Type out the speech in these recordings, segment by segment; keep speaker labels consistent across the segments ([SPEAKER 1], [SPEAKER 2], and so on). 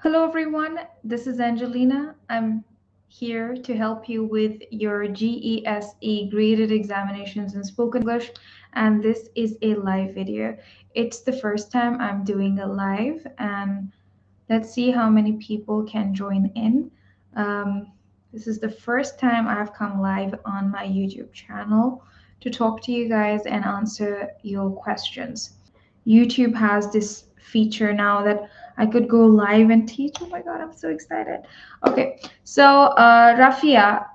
[SPEAKER 1] Hello, everyone. This is Angelina. I'm here to help you with your GESE graded examinations in spoken English, and this is a live video. It's the first time I'm doing a live, and let's see how many people can join in. This is the first time I've come live on my YouTube channel to talk to you guys and answer your questions. YouTube has this feature now that I could go live and teach. Oh my God, I'm so excited. Okay, so Rafia,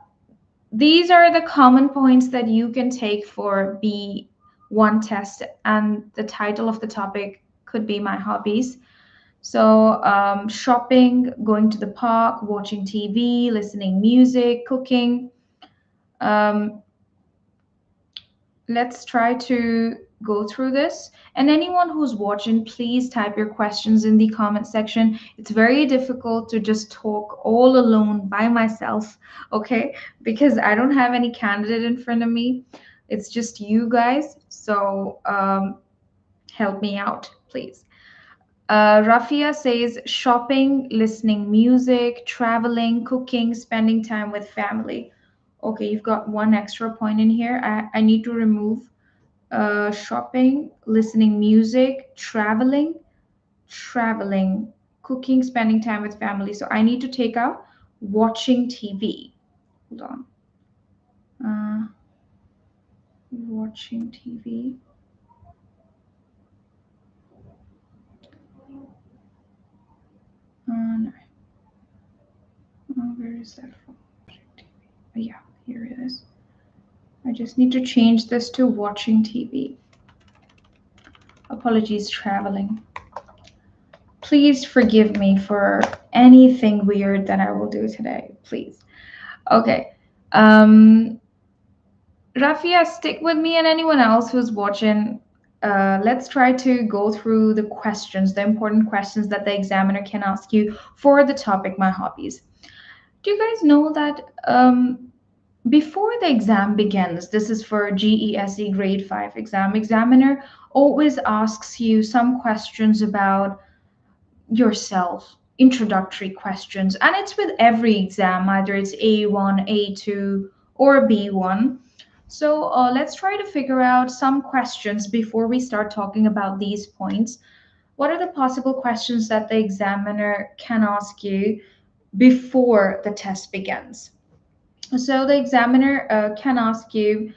[SPEAKER 1] these are the common points that you can take for B1 test, and the title of the topic could be my hobbies. So, shopping, going to the park, watching TV, listening music, cooking. Um, let's try to go through this. And anyone who's watching, please type your questions in the comment section. It's very difficult to just talk all alone by myself, okay? Because I don't have any candidate in front of me. It's just you guys. So, help me out, please. Rafia says shopping, listening music, traveling, cooking, spending time with family. Okay, you've got one extra point in here. I need to remove shopping, listening music, traveling, cooking, spending time with family. So I need to take out watching TV. Hold on. Uh, watching TV. No. Where is that from? Oh, yeah, here it is. I just need to change this to watching TV. Apologies, traveling. Please forgive me for anything weird that I will do today, please. Okay. Rafia, stick with me, and anyone else who's watching. Let's try to go through the questions, the important questions that the examiner can ask you for the topic, my hobbies. Do you guys know that before the exam begins, this is for GESE Grade 5 exam, examiner always asks you some questions about yourself, introductory questions, and it's with every exam, either it's A1, A2, or B1. So let's try to figure out some questions before we start talking about these points. What are the possible questions that the examiner can ask you before the test begins? So the examiner can ask you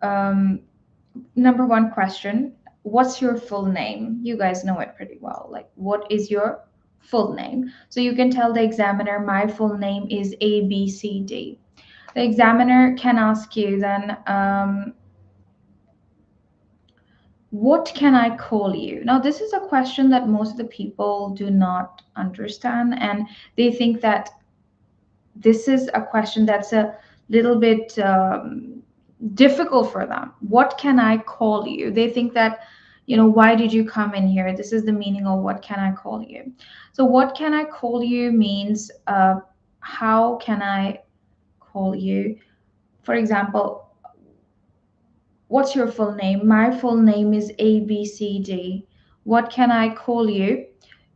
[SPEAKER 1] um, number one question, what's your full name? You guys know it pretty well. Like, what is your full name? So you can tell the examiner, my full name is ABCD. The examiner can ask you then, what can I call you? Now, this is a question that most of the people do not understand, and they think that this is a question that's a little bit difficult for them. What can I call you? They think that, why did you come in here? This is the meaning of what can I call you. So, what can I call you means how can I call you? For example, what's your full name? My full name is ABCD. What can I call you?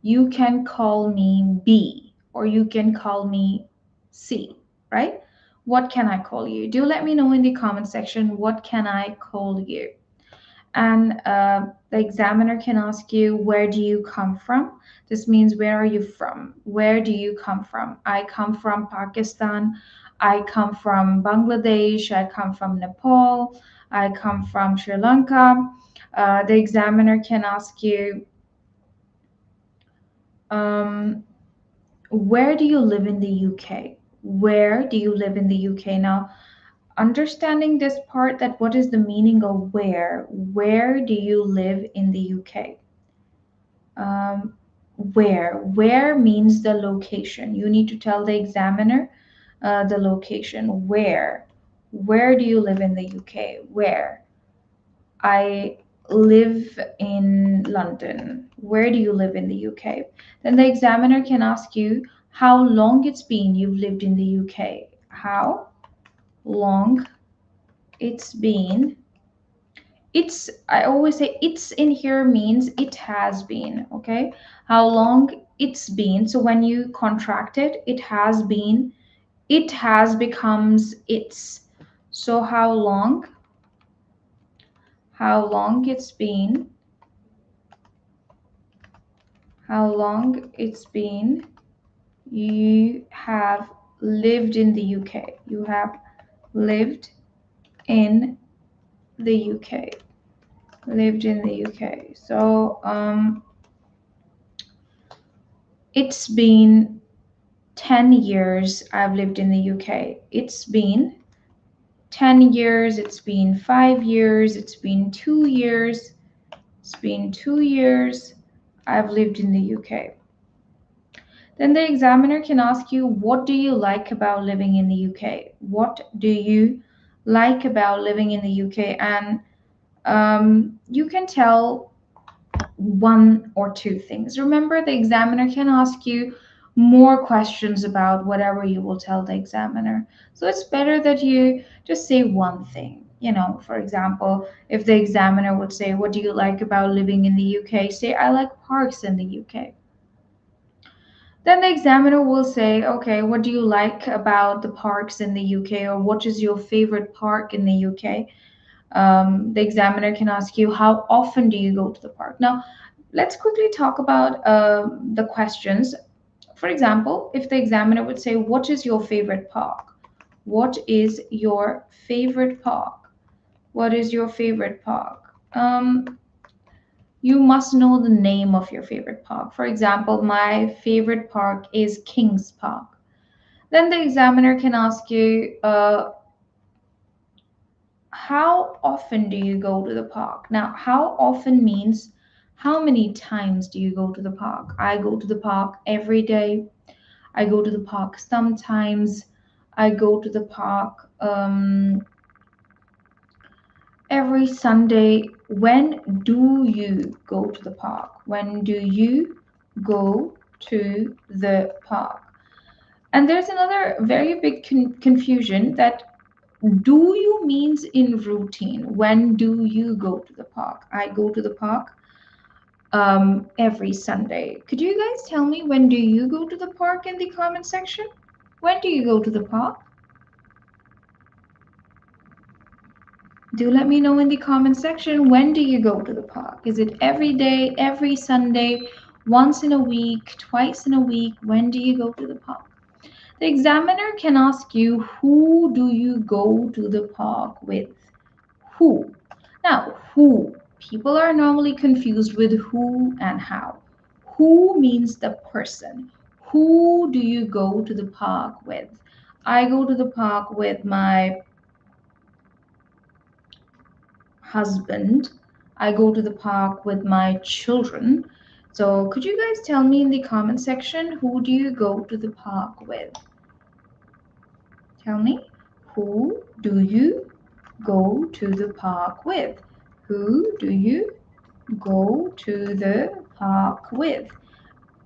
[SPEAKER 1] You can call me B, or you can call me C, right? What can I call you? Do let me know in the comment section, what can I call you? And the examiner can ask you, where do you come from? This means, where are you from? Where do you come from? I come from Pakistan. I come from Bangladesh. I come from Nepal. I come from Sri Lanka. The examiner can ask you, um, where do you live in the UK? Where do you live in the UK? Now, understanding this part, that what is the meaning of where do you live in the UK? um, where means the location. You need to tell the examiner the location. Where do you live in the UK? Where? I live in London. Where do you live in the UK? Then the examiner can ask you how long it's been you've lived in the UK. How long it's been. I always say it's in here means it has been, okay? How long it's been. So when you contract it, it has been, it has becomes it's. So how long it's been, how long it's been you have lived in the UK. You have lived in the UK. Lived in the UK. So it's been 10 years I've lived in the UK. It's been 10 years, it's been 5 years, it's been 2 years, it's been 2 years I've lived in the UK. Then the examiner can ask you, what do you like about living in the UK? What do you like about living in the UK? And you can tell one or two things. Remember, the examiner can ask you more questions about whatever you will tell the examiner. So it's better that you just say one thing. You know, for example, if the examiner would say, what do you like about living in the UK? Say, I like parks in the UK. Then the examiner will say, okay, what do you like about the parks in the UK, or what is your favorite park in the UK? The examiner can ask you, how often do you go to the park? Now, let's quickly talk about the questions. For example, if the examiner would say, what is your favorite park? What is your favorite park? What is your favorite park? You must know the name of your favorite park. For example, my favorite park is Kings Park. Then the examiner can ask you, how often do you go to the park? Now, how often means how many times do you go to the park? I go to the park every day. I go to the park sometimes. I go to the park every Sunday. When do you go to the park? When do you go to the park? And there's another very big confusion, that do you means in routine. When do you go to the park? I go to the park every Sunday. Could you guys tell me, when do you go to the park in the comment section? When do you go to the park? Do let me know in the comment section, when do you go to the park? Is it every day, every Sunday, once in a week, twice in a week? When do you go to the park? The examiner can ask you, who do you go to the park with? Who? Now, who? People are normally confused with who and how. Who means the person. Who do you go to the park with? I go to the park with my husband. I go to the park with my children. So could you guys tell me in the comment section, who do you go to the park with? Tell me, who do you go to the park with? Who do you go to the park with?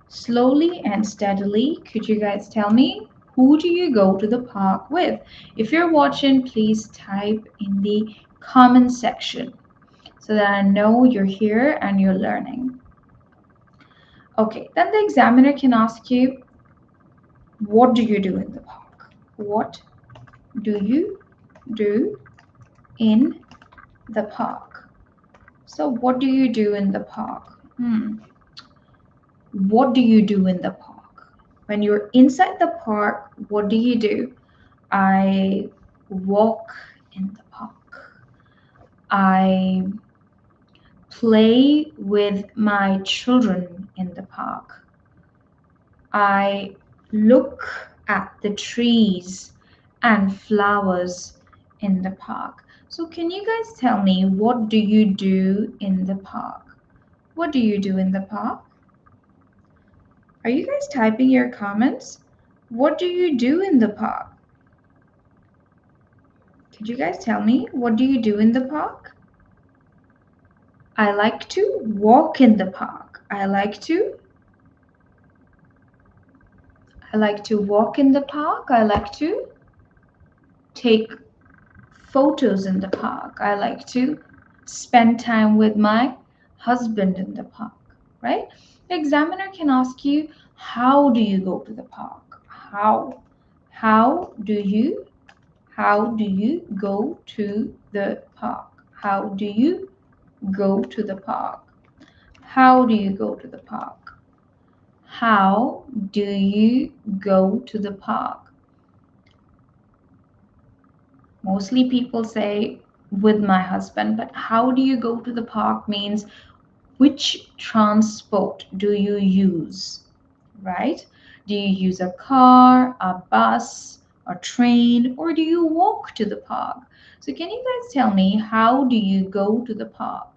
[SPEAKER 1] Slowly and steadily, could you guys tell me, who do you go to the park with? If you're watching, please type in the comment section so that I know you're here and you're learning. Okay, then the examiner can ask you, what do you do in the park? What do you do in the park? So what do you do in the park? What do you do in the park? When you're inside the park, what do you do? I walk in the park. I play with my children in the park. I look at the trees and flowers in the park. So can you guys tell me, what do you do in the park? What do you do in the park? Are you guys typing your comments? What do you do in the park? Could you guys tell me, what do you do in the park? I like to walk in the park. I like to walk in the park. I like to take photos in the park. I like to spend time with my husband in the park, right? The examiner can ask you, how do you go to the park? How do you go to the park? How do you go to the park? How do you go to the park? How do you go to the park? Mostly people say with my husband, but how do you go to the park means which transport do you use, right? Do you use a car, a bus, a train, or do you walk to the park? So can you guys tell me, how do you go to the park?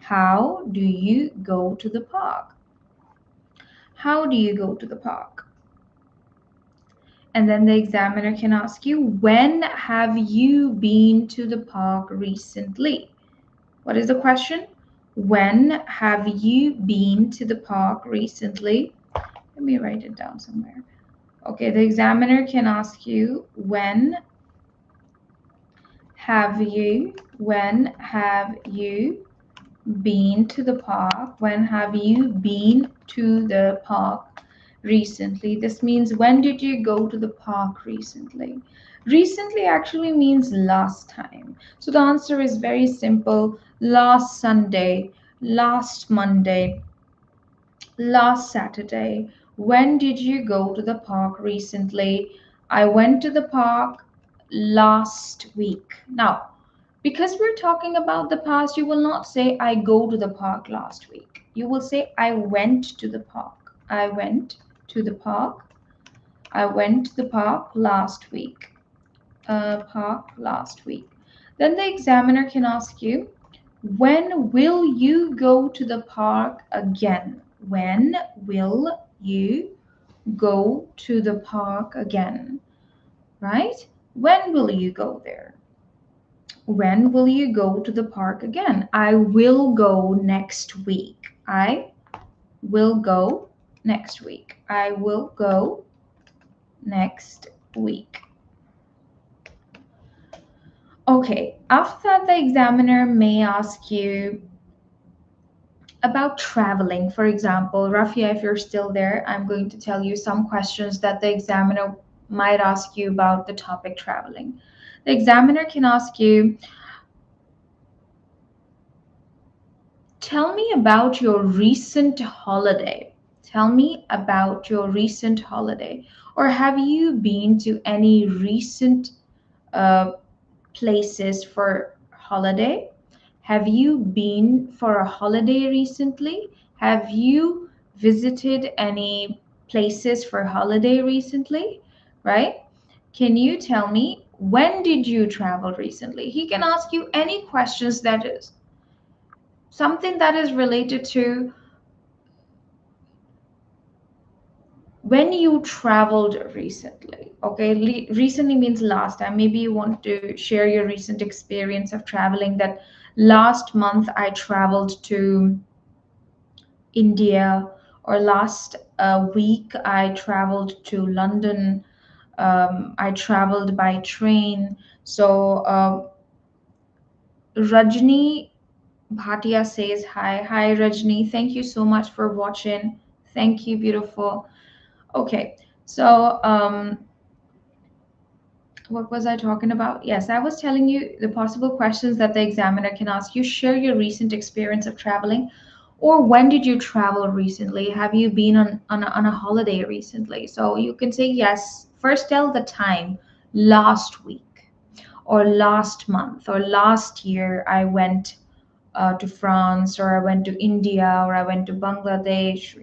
[SPEAKER 1] How do you go to the park? How do you go to the park? And then the examiner can ask you, when have you been to the park recently? What is the question? When have you been to the park recently? Let me write it down somewhere. Okay, the examiner can ask you, when have you been to the park? When have you been to the park recently? This means, when did you go to the park recently? Recently actually means last time. So the answer is very simple: last Sunday, last Monday, last Saturday. When did you go to the park recently? I went to the park last week. Now, because we're talking about the past, you will not say I go to the park last week. You will say I went to the park. I went to the park. I went to the park last week. Park last week. Then the examiner can ask you, when will you go to the park again? When will you go to the park again? Right? When will you go there? When will you go to the park again? I will go next week. I will go next week. I will go next week. Okay, after that, the examiner may ask you about traveling. For example, Rafia, if you're still there, I'm going to tell you some questions that the examiner might ask you about the topic traveling. The examiner can ask you, tell me about your recent holiday. Tell me about your recent holiday. Or have you been to any recent uh, places for holiday? Have you been for a holiday recently? Have you visited any places for holiday recently? Right? Can you tell me, when did you travel recently? He can ask you any questions that is something that is related to when you traveled recently. Okay, recently means last time. Maybe you want to share your recent experience of traveling, that last month I traveled to India, or last week I traveled to London. I traveled by train. So Rajni Bhatia says hi. Hi Rajni, thank you so much for watching. Thank you, beautiful. Okay, so what was I talking about? Yes, I was telling you the possible questions that the examiner can ask you. Share your recent experience of traveling, or when did you travel recently? Have you been on a holiday recently? So you can say yes. First, tell the time, last week, or last month, or last year I went to France, or I went to India, or I went to Bangladesh,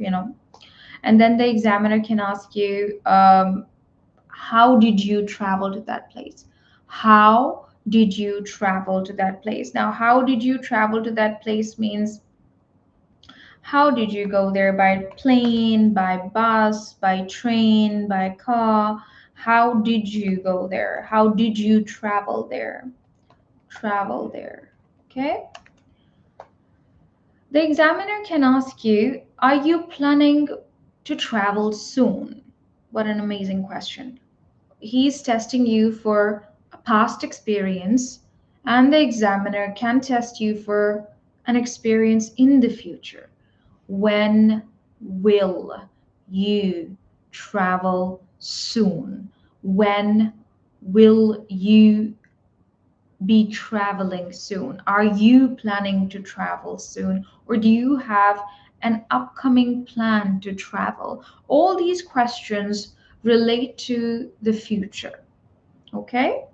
[SPEAKER 1] And then the examiner can ask you, how did you travel to that place? How did you travel to that place? Now, how did you travel to that place means, how did you go there? By plane, by bus, by train, by car? How did you go there? How did you travel there? Travel there. Okay. The examiner can ask you, are you planning to travel soon? What an amazing question. He's testing you for a past experience, and the examiner can test you for an experience in the future. When will you travel soon? When will you be traveling soon? Are you planning to travel soon? Or do you have an upcoming plan to travel? All these questions relate to the future. Okay?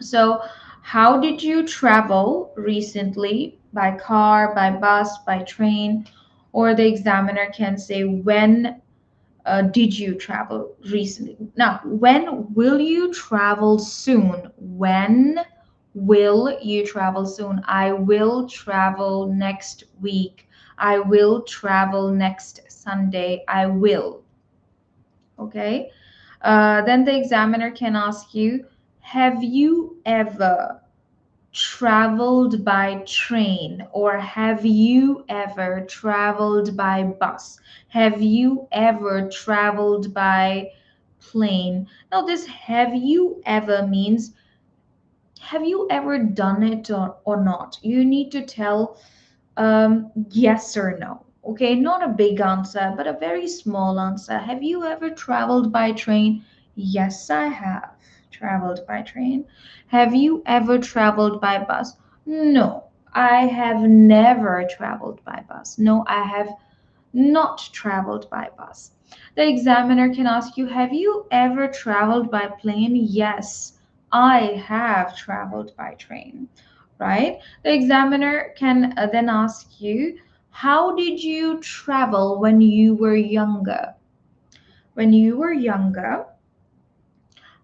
[SPEAKER 1] So, how did you travel recently? By car, by bus, by train? Or the examiner can say, when did you travel recently? Now, when will you travel soon? When will you travel soon? I will travel next week. I will travel next Sunday. I will. Okay. Then the examiner can ask you, have you ever traveled by train, or have you ever traveled by bus? Have you ever traveled by plane? Now, this have you ever means, have you ever done it or not? You need to tell yes or no. Okay, not a big answer, but a very small answer. Have you ever traveled by train? Yes, I have traveled by train. Have you ever traveled by bus? No, I have never traveled by bus. No, I have not traveled by bus. The examiner can ask you, have you ever traveled by plane? Yes, I have traveled by train, right? The examiner can then ask you, how did you travel when you were younger? When you were younger,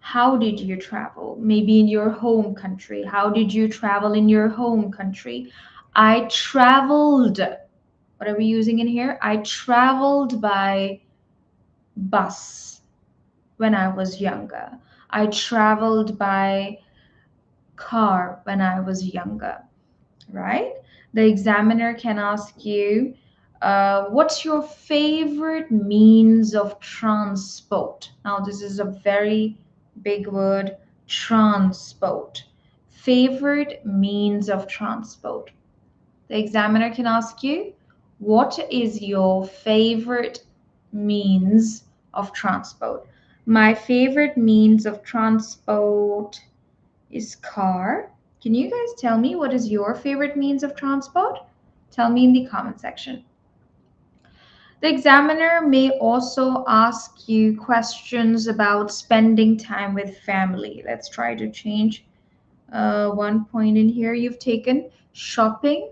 [SPEAKER 1] how did you travel? Maybe in your home country. How did you travel in your home country? I traveled. What are we using in here? I traveled by bus when I was younger. I traveled by car when I was younger, right? The examiner can ask you, what's your favorite means of transport? Now, this is a very big word, transport. Favorite means of transport. The examiner can ask you, what is your favorite means of transport? My favorite means of transport is car. Can you guys tell me what is your favorite means of transport? Tell me in the comment section. The examiner may also ask you questions about spending time with family. Let's try to change one point in here. You've taken shopping,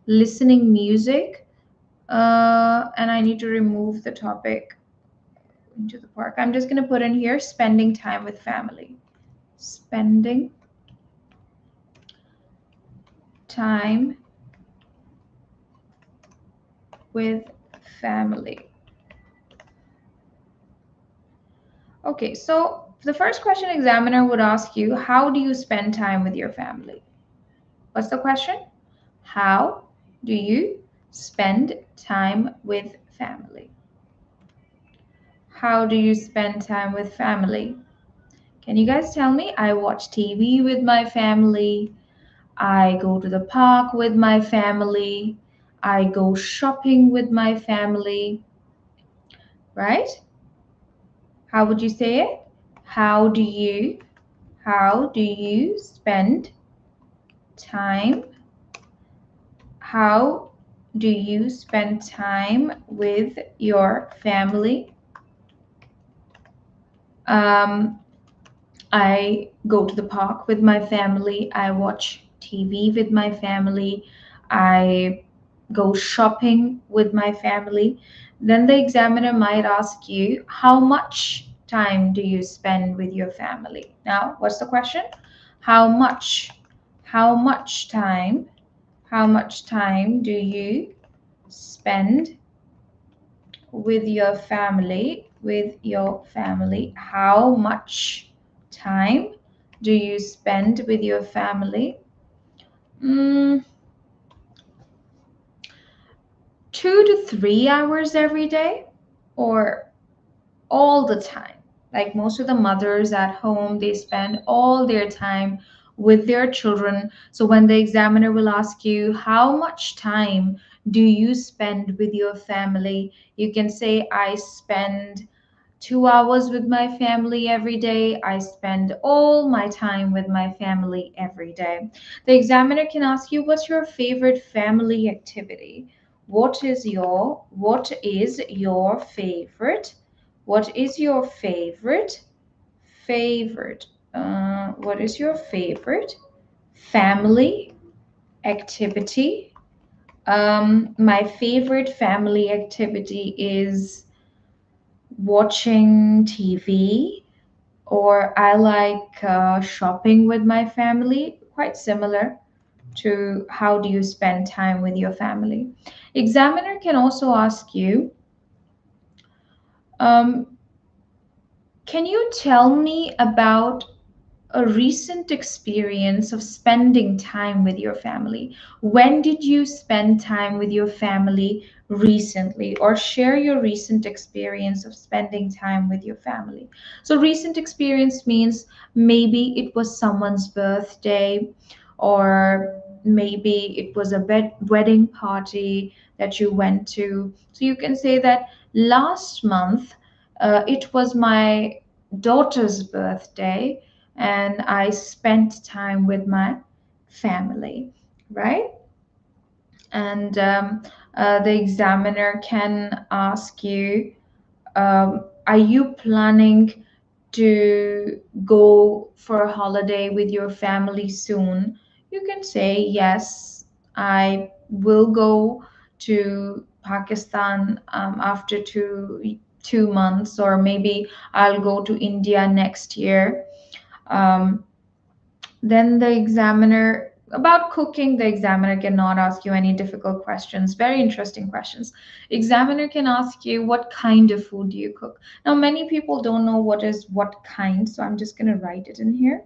[SPEAKER 1] listening music, and I need to remove the topic into the park. I'm just going to put in here spending time with family. Spending time with family. Okay, so the first question examiner would ask you, how do you spend time with your family? What's the question? How do you spend time with family? How do you spend time with family? Can you guys tell me? I watch TV with my family. I go to the park with my family. I go shopping with my family. Right? How would you say it? How do you spend time? How do you spend time with your family? I go to the park with my family. I watch TV with my family. I go shopping with my family. Then the examiner might ask you, how much time do you spend with your family? Now, what's the question? How much? How much time? How much time do you spend with your family? With your family. How much time do you spend with your family? 2 to 3 hours every day, or all the time? Like most of the mothers at home, they spend all their time with their children. So when the examiner will ask you, how much time do you spend with your family? You can say, I spend 2 hours with my family every day. I spend all my time with my family every day. The examiner can ask you, what's your favorite family activity? What is your favorite family activity? My favorite family activity is watching TV, or I like shopping with my family. Quite similar to how do you spend time with your family. Examiner can also ask you, um, can you tell me about a recent experience of spending time with your family? When did you spend time with your family recently? Or share your recent experience of spending time with your family. So, recent experience means maybe it was someone's birthday, or maybe it was a wedding party that you went to. So, you can say that last month it was my daughter's birthday and I spent time with my family, right? And the examiner can ask you, are you planning to go for a holiday with your family soon? You can say, yes, I will go to Pakistan after 2 months, or maybe I'll go to India next year. Um, then the examiner, about cooking, the examiner cannot ask you any difficult questions. Very interesting questions. Examiner can ask you, what kind of food do you cook? Now, many people don't know what is what kind, so I'm just going to write it in here.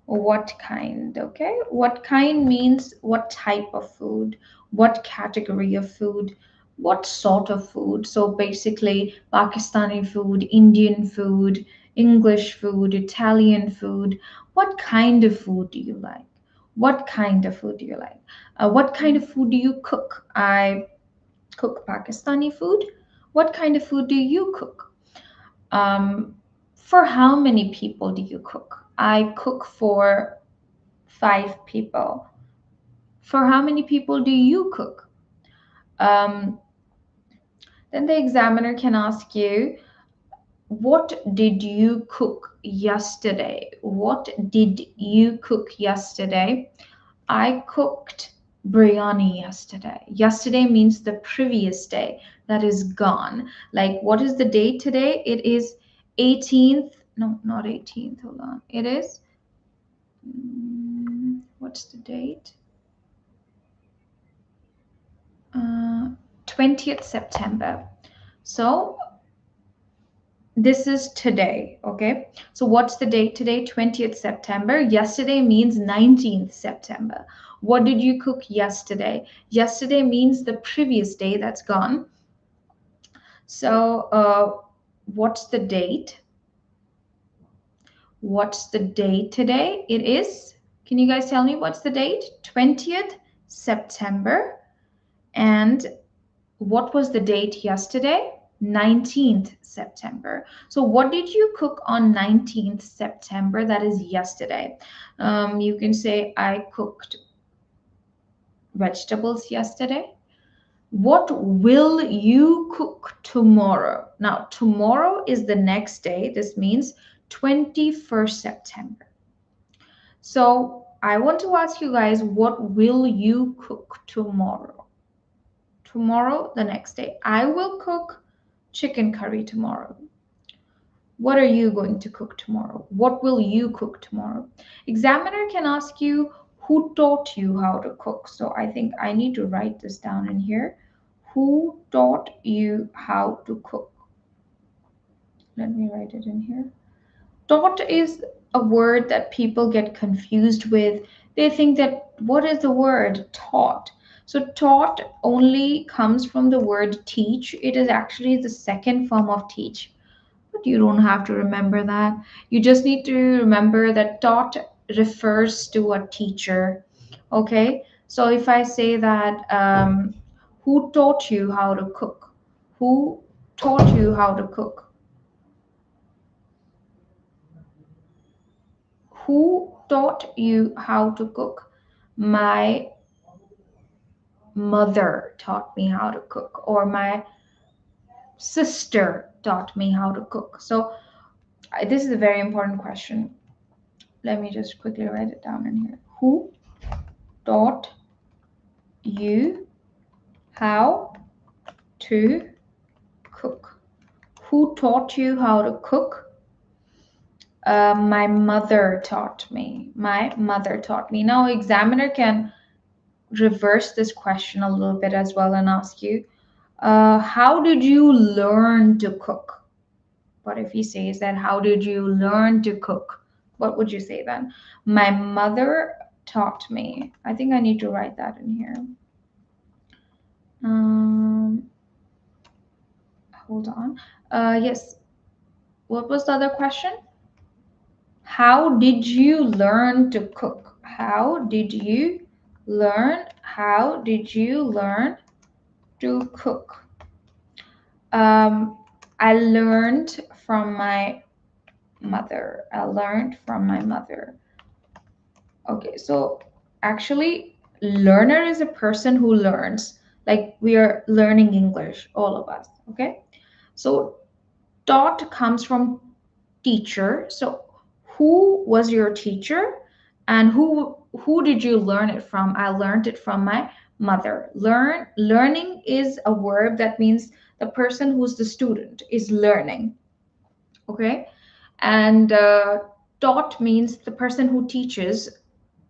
[SPEAKER 1] What kind? Okay, what kind means what type of food, what category of food, what sort of food. So basically Pakistani food, Indian food, English food, Italian food. What kind of food do you like? What kind of food do you like? What kind of food do you cook? I cook Pakistani food. What kind of food do you cook? um, for how many people do you cook? I cook for 5 people. For how many people do you cook? Um, then the examiner can ask you, what did you cook yesterday? What did you cook yesterday? I cooked biryani yesterday. Yesterday means the previous day that is gone. Like, what is the date today? It is 18th. No, not 18th. Hold on. It is, what's the date? 20th September. So this is today, okay? So what's the date today? 20th September. Yesterday means 19th September. What did you cook yesterday? Yesterday means the previous day that's gone. So what's the date? What's the date today? It is, can you guys tell me what's the date? 20th September. And what was the date yesterday? 19th September. So what did you cook on 19th September? That is yesterday. You can say, I cooked vegetables yesterday. What will you cook tomorrow? Now, tomorrow is the next day. This means 21st September. So I want to ask you guys, what will you cook tomorrow? Tomorrow, the next day. I will cook chicken curry tomorrow. What are you going to cook tomorrow? What will you cook tomorrow? Examiner can ask you, who taught you how to cook? So I think I need to write this down in here. Who taught you how to cook? Let me write it in here. Taught is a word that people get confused with. They think that, what is the word taught? So taught only comes from the word teach. It is actually the second form of teach. But you don't have to remember that. You just need to remember that taught refers to a teacher. Okay? So if I say that, who taught you how to cook? Who taught you how to cook? Who taught you how to cook? My mother taught me how to cook, or my sister taught me how to cook. So this is a very important question. Let me just quickly write it down in here. Who taught you how to cook? Who taught you how to cook? My mother taught me. My mother taught me. Now, examiner can reverse this question a little bit as well and ask you, how did you learn to cook? What if he says that, how did you learn to cook? What would you say then? My mother taught me. I think I need to write that in here. Hold on. Yes. What was the other question? How did you learn to cook? How did you learn? How did you learn to cook? I learned from my mother. I learned from my mother. Okay, so actually, learner is a person who learns. Like we are learning English, all of us. Okay, so taught comes from teacher. So who was your teacher, and who did you learn it from? I learned it from my mother. Learning is a verb that means the person who's the student is learning. Okay, and taught means the person who teaches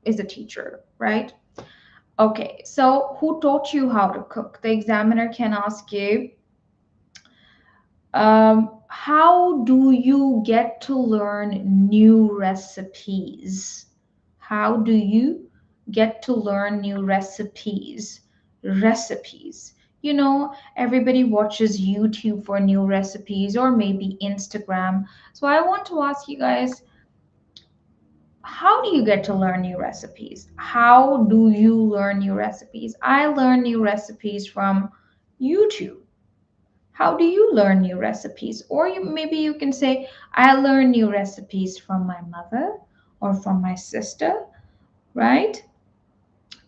[SPEAKER 1] is a teacher, right? Okay, so who taught you how to cook? The examiner can ask you, how do you get to learn new recipes? How do you get to learn new recipes? Recipes. You know, everybody watches YouTube for new recipes, or maybe Instagram. So I want to ask you guys, how do you get to learn new recipes? How do you learn new recipes? I learn new recipes from YouTube. How do you learn new recipes? Or maybe you can say, I learn new recipes from my mother or from my sister, right?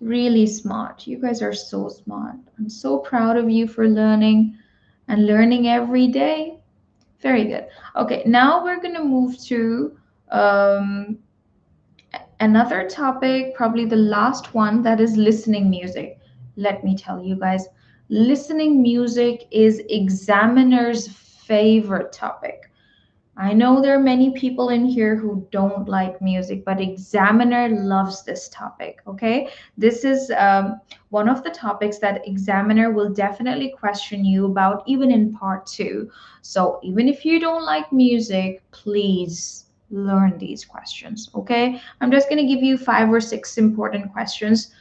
[SPEAKER 1] Really smart. You guys are so smart. I'm so proud of you for learning and learning every day. Very good. Okay, now we're going to move to um, another topic, probably the last one, that is listening music. Let me tell you guys, listening music is examiner's favorite topic. I know there are many people in here who don't like music, but examiner loves this topic, okay? This is one of the topics that examiner will definitely question you about, even in part 2. So even if you don't like music, please learn these questions, okay? I'm just going to give you 5 or 6 important questions.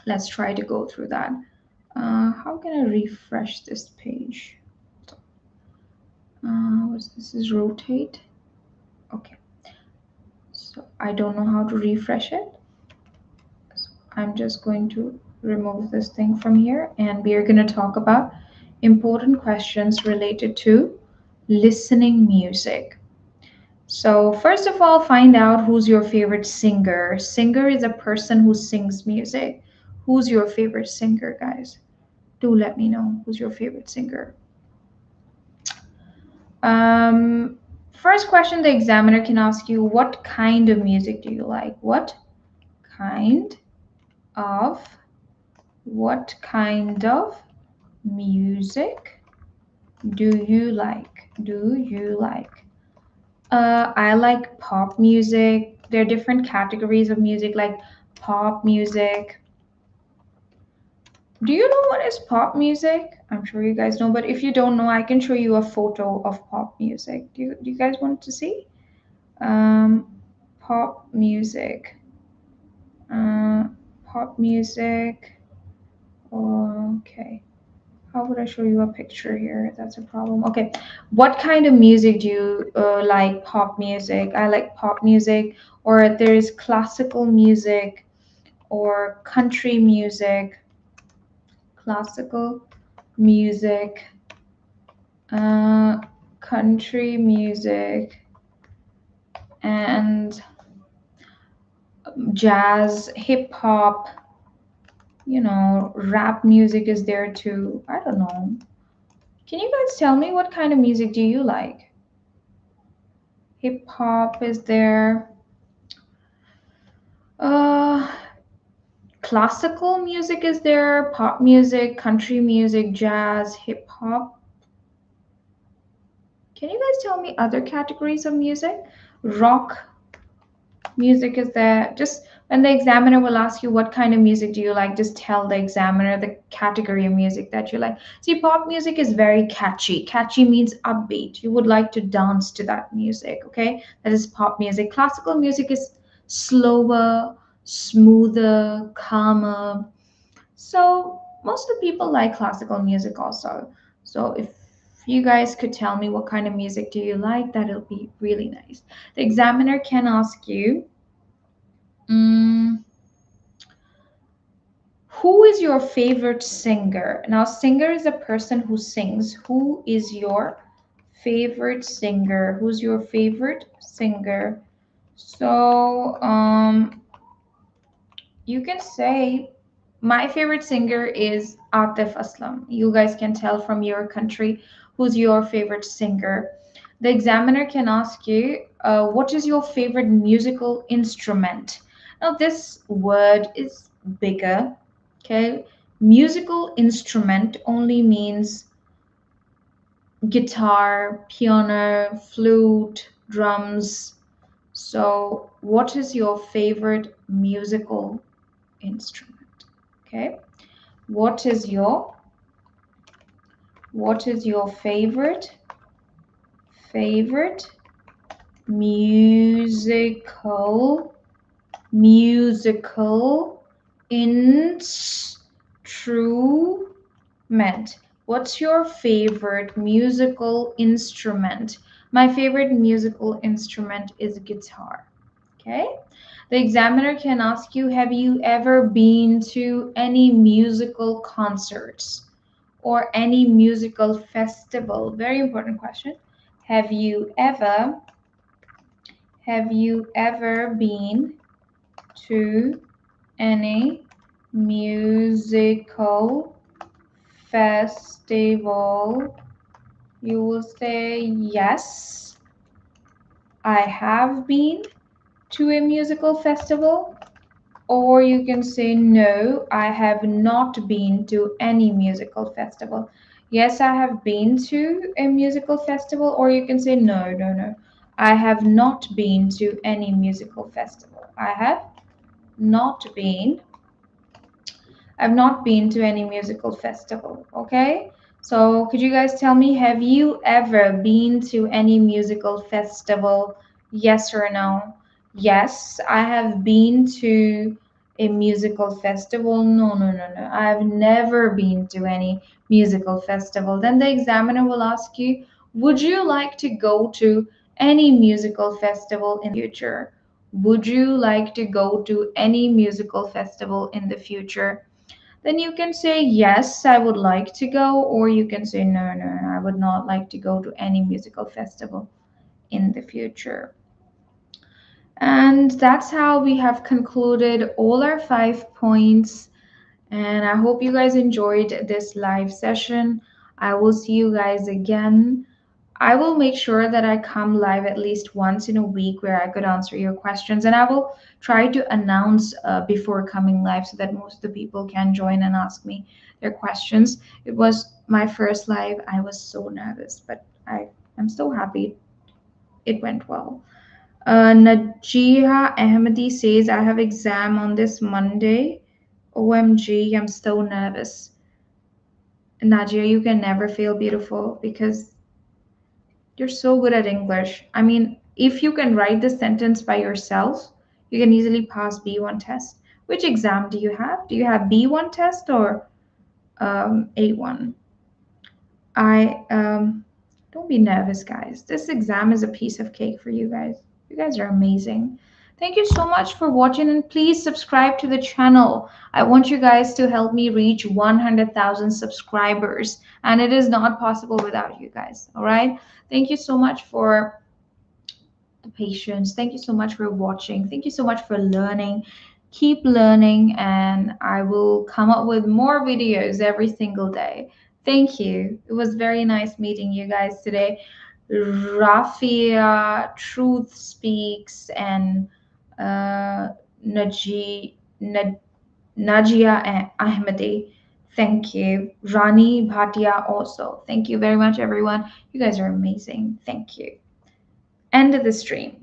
[SPEAKER 1] Let's try to go through that. How can I refresh this page? What's this? Is rotate? Okay. So I don't know how to refresh it. So I'm just going to remove this thing from here, and we are going to talk about important questions related to listening music. So first of all, find out who's your favorite singer. Singer is a person who sings music. Who's your favorite singer, guys? Do let me know who's your favorite singer. First question the examiner can ask you, what kind of music do you like? What kind of music do you like? Do you like? I like pop music. There are different categories of music, like pop music. Do you know what is pop music? I'm sure you guys know, but if you don't know, I can show you a photo of pop music. Do you guys want to see? Pop music. Pop music. Okay. How would I show you a picture here? That's a problem. Okay. What kind of music do you like? Pop music. I like pop music. Or there is classical music. or country music, classical music, uh, country music, and jazz, hip hop, rap music is there too. I don't know. Can you guys tell me what kind of music do you like? Hip hop is there. Uh, Classical music is there, pop music, country music, jazz, hip hop. Can you guys tell me other categories of music? Rock music is there. Just when the examiner will ask you what kind of music do you like, just tell the examiner the category of music that you like. See, pop music is very catchy. Catchy means upbeat. You would like to dance to that music, okay? That is pop music. Classical music is slower, smoother, calmer. So most of the people like classical music also. So if you guys could tell me what kind of music do you like, that'll be really nice. The examiner can ask you, mm, who is your favorite singer? Now, singer is a person who sings. Who is your favorite singer? Who's your favorite singer? So, you can say my favorite singer is Atif Aslam. You guys can tell from your country who's your favorite singer. The examiner can ask you, what is your favorite musical instrument? Now, this word is bigger. Okay, musical instrument only means guitar, piano, flute, drums. So, what is your favorite musical instrument? Okay, what is your favorite musical instrument? What's your favorite musical instrument? My favorite musical instrument is guitar. Okay. The examiner can ask you, have you ever been to any musical concerts or any musical festival? Very important question. Have you ever been to any musical festival? You will say, yes, I have been to a musical festival. Or you can say, no, I have not been to any musical festival. Yes, I have been to a musical festival. Or you can say, no, no, no, I have not been to any musical festival. Not been I've not been to any musical festival. Okay. So could you guys tell me, have you ever been to any musical festival? Yes or no? Yes, I have been to a musical festival. No, no, no, no. I've never been to any musical festival. Then the examiner will ask you, would you like to go to any musical festival in the future? Would you like to go to any musical festival in the future? Then you can say, yes, I would like to go, or you can say, no, no, no, I would not like to go to any musical festival in the future. And that's how we have concluded all our 5 points. And I hope you guys enjoyed this live session. I will see you guys again. I will make sure that I come live at least once in a week where I could answer your questions. And I will try to announce before coming live so that most of the people can join and ask me their questions. It was my first live. I was so nervous, but I'm so happy it went well. Najiha Ahmadi says, I have exam on this Monday. OMG, I'm so nervous. Najia, you can never feel beautiful because you're so good at English. I mean, if you can write the sentence by yourself, you can easily pass B1 test. Which exam do you have? Do you have B1 test or A1? I don't be nervous, guys. This exam is a piece of cake for you guys. You guys are amazing. Thank you so much for watching, and please subscribe to the channel. I want you guys to help me reach 100,000 subscribers, and it is not possible without you guys. All right. Thank you so much for the patience. Thank you so much for watching. Thank you so much for learning. Keep learning, and I will come up with more videos every single day. Thank you. It was very nice meeting you guys today. Rafia, Truth Speaks, and uh, Naji, Najia Ahmadi. Thank you. Rani Bhatia also. Thank you very much, everyone. You guys are amazing. Thank you. End of the stream.